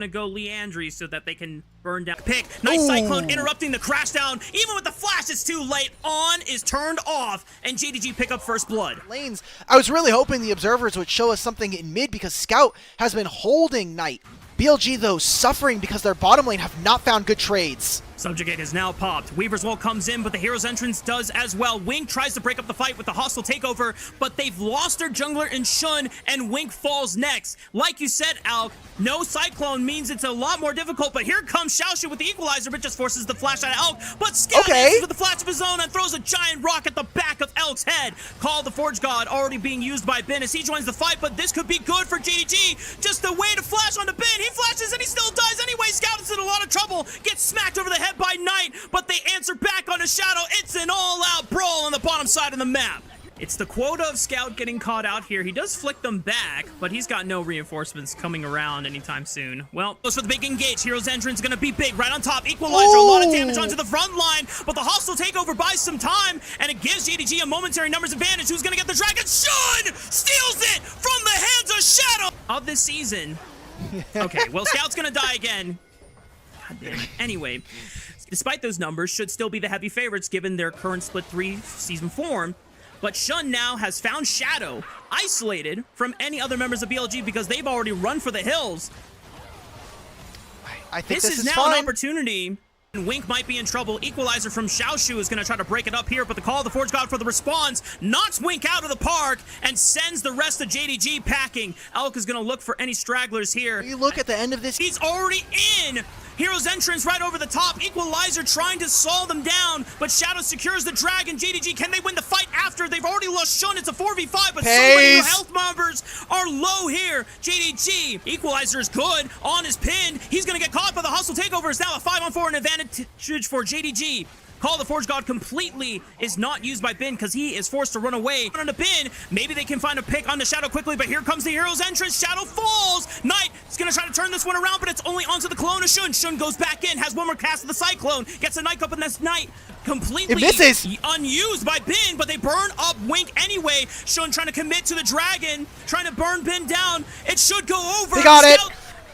Gonna go Leandry so that they can burn down. Pick. Nice Cyclone interrupting the crash down. Even with the flash, it's too late. On is turned off, and JDG pick up first blood. Lanes. I was really hoping the observers would show us something in mid because Scout has been holding Knight. BLG, though, suffering because their bottom lane have not found good trades. Subjugate is now popped. Weaver's Wall comes in, but the Hero's Entrance does as well. Wink tries to break up the fight with the hostile takeover, but they've lost their jungler in Shun, and Wink falls next. Like you said, Alk, no Cyclone means it's a lot more difficult, but here comes Xiaoshu with the equalizer, but just forces the flash out of Elk. But Scout answers with the flash of his own and throws a giant rock at the back of Elk's head. Call the Forge God already being used by Ben as he joins the fight, but this could be good for JDG. Just a way to flash onto Ben. He flashes and he still dies anyway. Scout is in a lot of trouble. Gets smacked over the head by Knight, but they answer back on a Shadow. It's an all-out brawl on the bottom side of the map. It's the quota of Scout getting caught out here. He does flick them back, but he's got no reinforcements coming around anytime soon. Well, goes for the big engage. Hero's Entrance gonna be big right on top. Equalizer, a lot of damage onto the front line, but the hostile takeover buys some time, and it gives JDG a momentary numbers advantage. Who's gonna get the dragon? Shun steals it from the hands of Shadow of this season. Okay, well, Scout's gonna die again. God damn it. Anyway, despite those numbers, should still be the heavy favorites given their current split 3 season form. But Shun now has found Shadow, isolated from any other members of BLG because they've already run for the hills. I think this is now an opportunity. And Wink might be in trouble. Equalizer from Xiaoshu is going to try to break it up here, but the call of the Forge God for the response knocks Wink out of the park and sends the rest of JDG packing. Elk is going to look for any stragglers here. You look at the end of this. He's already in. Hero's Entrance right over the top. Equalizer trying to slow them down, but Shadow secures the dragon. JDG, can they win the fight after? They've already lost Shun. It's a 4v5, but so many health numbers are low here. JDG, Equalizer is good. On his pin. He's going to get caught by the hostile takeover. It's now a 5-on-4 and advantage for JDG. Call the Forge God completely is not used by Ben because he is forced to run away. On the Ben, maybe they can find a pick on the Shadow quickly, but here comes the Hero's Entrance. Shadow falls. Knight is going to try to turn this one around, but it's only onto the clone of Shun. Shun goes back in, has one more cast of the Cyclone, gets a Knight up, and this Knight completely unused by Ben, but they burn up Wink anyway. Shun trying to commit to the dragon, trying to burn Ben down. It should go over. They got it.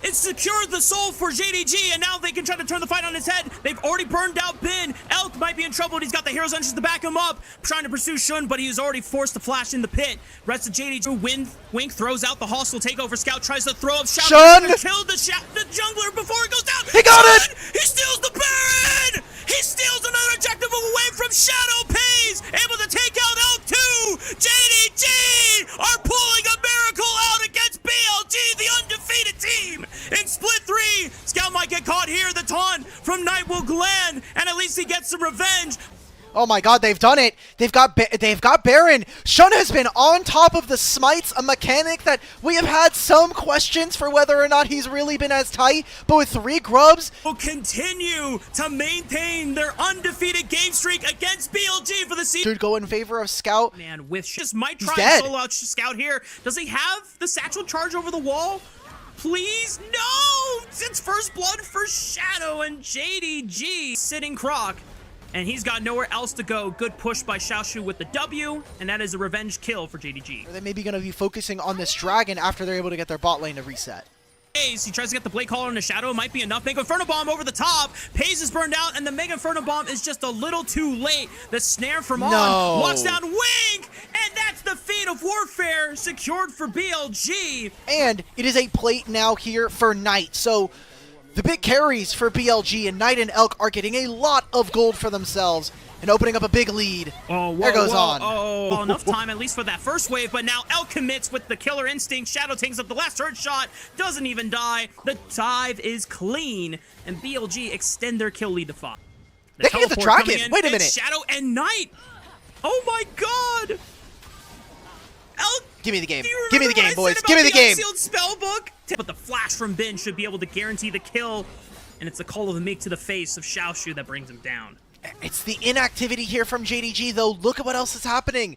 It's secured the soul for JDG, and now they can try to turn the fight on his head. They've already burned out Ben. Elk might be in trouble. He's got the Hero's Entrance to back him up, trying to pursue Shun, but he was already forced to flash in the pit. Rest of JDG, Wink throws out the hostile takeover. Scout tries to throw up Shun. Kill the jungler before it goes down. He got it! He steals the Baron! He steals another objective away from Shadow. Pays, able to take out Elk too. JDG are pulling a miracle out against BLG, the undefeated team. In split 3, Scout might get caught here. The taunt from Knight will land, and at least he gets some revenge. Oh my god, they've done it. They've got Baron. Shun has been on top of the smites, a mechanic that we have had some questions for whether or not he's really been as tight, but with 3 grubs, will continue to maintain their undefeated game streak against BLG for the season. Should go in favor of Scout. Man, with just might try and solo out Scout here. Does he have the satchel charge over the wall? Please, no! It's first blood for Shadow and JDG sitting Croc. And he's got nowhere else to go. Good push by Xiaoshu with the W, and that is a revenge kill for JDG. They're maybe going to be focusing on this dragon after they're able to get their bot lane to reset. He tries to get the Blade Caller on the Shadow. It might be enough. Mega Inferno Bomb over the top. Pays is burned out, and the Mega Inferno Bomb is just a little too late. The snare from On walks down Wink, and that's the Feat of Warfare secured for BLG. And it is a plate now here for Knight. So the big carries for BLG, and Knight and Elk are getting a lot of gold for themselves and opening up a big lead. There goes On. Well, enough time at least for that first wave, but now Elk commits with the killer instinct. Shadow takes up the last third shot, doesn't even die. The dive is clean, and BLG extend their kill lead to 5. They can get the dragon. Wait a minute. Shadow and Knight. Oh my god. Elk. Give me the game. Give me the game, boys. Give me the game. Unsealed spellbook. But the flash from Ben should be able to guarantee the kill, and it's the call of the make to the face of Xiaoshu that brings him down. It's the inactivity here from JDG, though. Look at what else is happening.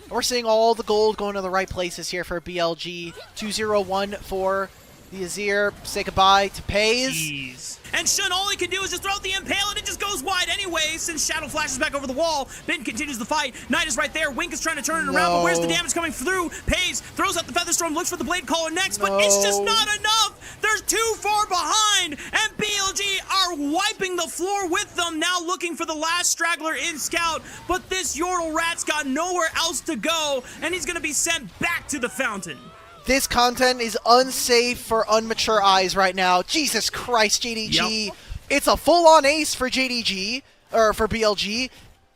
We're seeing all the gold going to the right places here for BLG. 2-0-1 for The Azir say goodbye to Pays. Jeez. And Shun, all he can do is just throw out the Impale, and it just goes wide anyway, since Shadow flashes back over the wall. Bin continues the fight. Knight is right there. Wink is trying to turn it around, but where's the damage coming through? Pays throws out the Featherstorm, looks for the Blade Caller next, but it's just not enough. They're too far behind, and BLG are wiping the floor with them, now looking for the last straggler in Scout, but this Yordle Rat's got nowhere else to go, and he's going to be sent back to the fountain. This content is unsafe for unmature eyes right now. Jesus Christ, JDG. Yep. It's a full-on ace for JDG, or for BLG,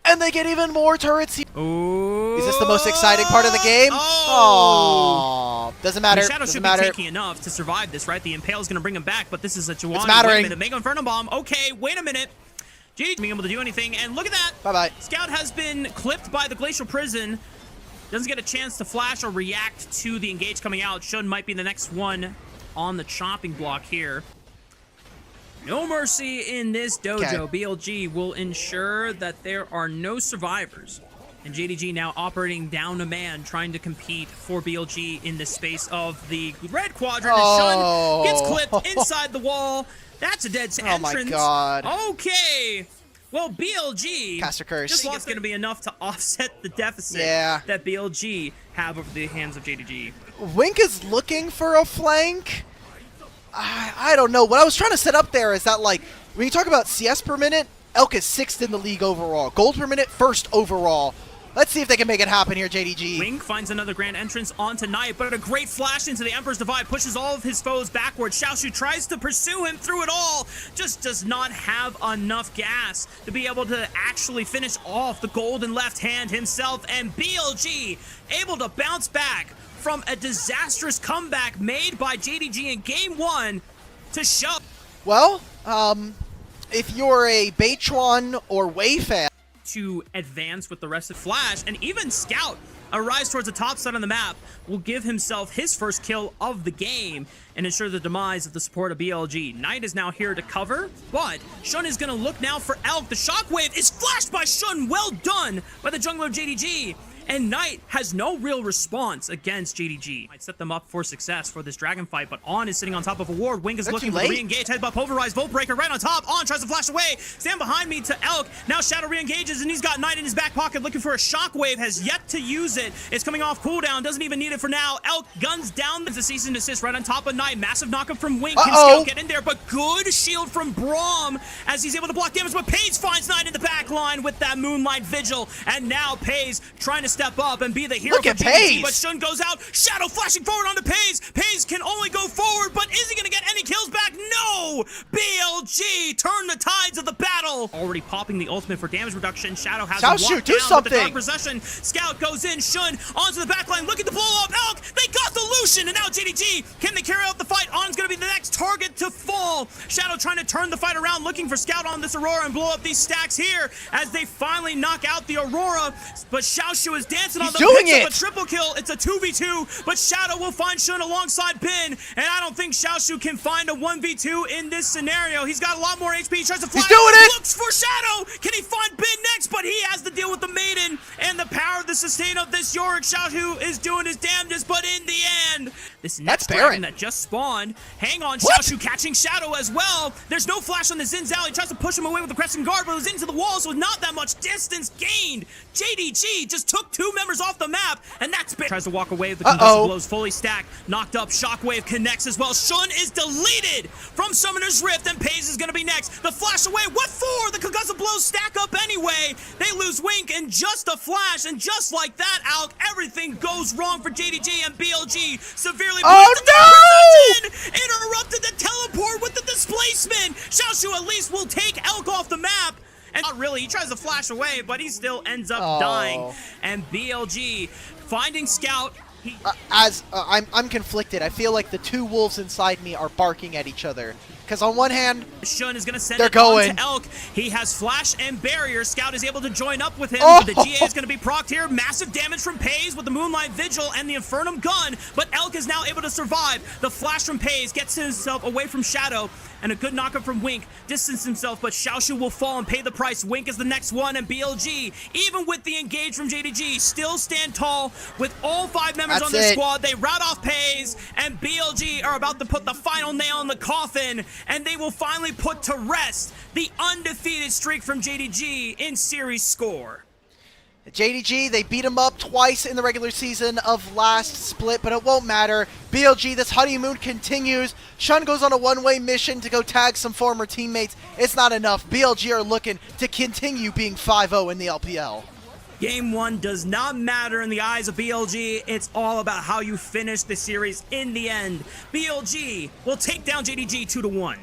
and they get even more turrets. Ooh. Is this the most exciting part of the game? Oh. Doesn't matter. The Shadow should be taking enough to survive this, right? The Impale is going to bring him back, but this is a Juwan. It's mattering. Wait a minute, Mega Inferno Bomb. Okay, wait a minute. JDG being able to do anything, and look at that. Bye-bye. Scout has been clipped by the Glacial Prison. Doesn't get a chance to flash or react to the engage coming out. Shun might be the next one on the chopping block here. No mercy in this dojo. Okay. BLG will ensure that there are no survivors. And JDG now operating down a man, trying to compete for BLG in the space of the red quadrant. Oh. And Shun gets clipped inside the wall. That's a dead entrance. Oh my god. Okay. Well, BLG Caster Curse. just think it's going to be enough to offset the deficit that BLG have over the hands of JDG. Wink is looking for a flank. I don't know. What I was trying to set up there is that, like, when you talk about CS per minute, Elk is 6th in the league overall. Gold per minute, 1st overall. Let's see if they can make it happen here, JDG. Wink finds another grand entrance onto Knight, but a great flash into the Emperor's Divide pushes all of his foes backwards. Xiaoshu tries to pursue him through it all, just does not have enough gas to be able to actually finish off the golden left hand himself, and BLG able to bounce back from a disastrous comeback made by JDG in Game 1 to show. Well, if you're a Beichuan or Wei fan, to advance with the rest of Flash, and even Scout arrives towards the top side on the map, will give himself his first kill of the game and ensure the demise of the support of BLG. Knight is now here to cover, but Shun is going to look now for Elk. The shockwave is flashed by Shun. Well done by the jungler JDG. And Knight has no real response against JDG. Might set them up for success for this dragon fight, but On is sitting on top of a ward. Wing is looking for the re-engage. Headbutt, Pulverize, Volt Breaker right on top. On tries to flash away. Stand behind me to Elk. Now Shadow re-engages, and he's got Knight in his back pocket looking for a shockwave. Has yet to use it. It's coming off cooldown. Doesn't even need it for now. Elk guns down the cease and desist right on top of Knight. Massive knockup from Wing. Can Scout get in there? But good shield from Braum as he's able to block damage. But Pays finds Knight in the back line with that Moonlight Vigil. And now Pays trying to step up and be the hero for JDG, but Shun goes out. Shadow flashing forward onto Pays. Pays can only go forward, but is he going to get any kills back? No! BLG turn the tides of the battle. Already popping the ultimate for damage reduction. Shadow has him walked down with the dark possession. Scout goes in. Shun onto the backline, looking to blow up Elk. They got the Lucian, and now JDG. Can they carry out the fight? On's going to be the next target to fall. Shadow trying to turn the fight around, looking for Scout on this Aurora and blow up these stacks here as they finally knock out the Aurora. But Xiaoshu is dancing on the doing it. A triple kill. It's a 2v2, but Shadow will find Shun alongside Bin, and I don't think Xiaoshu can find a 1v2 in this scenario. He's got a lot more HP. He tries to fly. He's doing it. Looks for Shadow. Can he find Bin next? But he has to deal with the Maiden and the power of the sustain of this Yorick. Xiaoshu is doing his damnedest, but in the end, this next dragon that just spawned. Hang on, Xiaoshu catching Shadow as well. There's no flash on the Xin Zhao. He tries to push him away with the Crescent Guard, but it was into the wall, so not that much distance gained. JDG just took 2 members off the map, and that's big. Tries to walk away with the concussive blows fully stacked. Knocked up. Shockwave connects as well. Shun is deleted from Summoner's Rift, and Pays is going to be next. The flash away. What for? The concussive blows stack up anyway. They lose Wink in just a flash, and just like that, Alk, everything goes wrong for JDG, and BLG severely interrupted the teleport with the displacement. Xiaoshu at least will take Elk off the map. And not really, he tries to flash away, but he still ends up dying. And BLG finding Scout. I'm conflicted. I feel like the 2 wolves inside me are barking at each other. Because on one hand, Shun is going to send they're it on going. to Elk. He has Flash and Barrier. Scout is able to join up with him. Oh! The GA is going to be procced here. Massive damage from Pays with the Moonlight Vigil and the Infernum Gun, but Elk is now able to survive. The Flash from Pays gets himself away from Shadow, and a good knockup from Wink. Distance himself, but Xiaoshu will fall and pay the price. Wink is the next one, and BLG, even with the engage from JDG, still stand tall with all 5 members on their squad. They rout off Pays, and BLG are about to put the final nail in the coffin, and they will finally put to rest the undefeated streak from JDG in series score. JDG, they beat him up twice in the regular season of last split, but it won't matter. BLG, this honeymoon continues. Shun goes on a one-way mission to go tag some former teammates. It's not enough. BLG are looking to continue being 5-0 in the LPL. Game 1 does not matter in the eyes of BLG. It's all about how you finish the series in the end. BLG will take down JDG 2-1.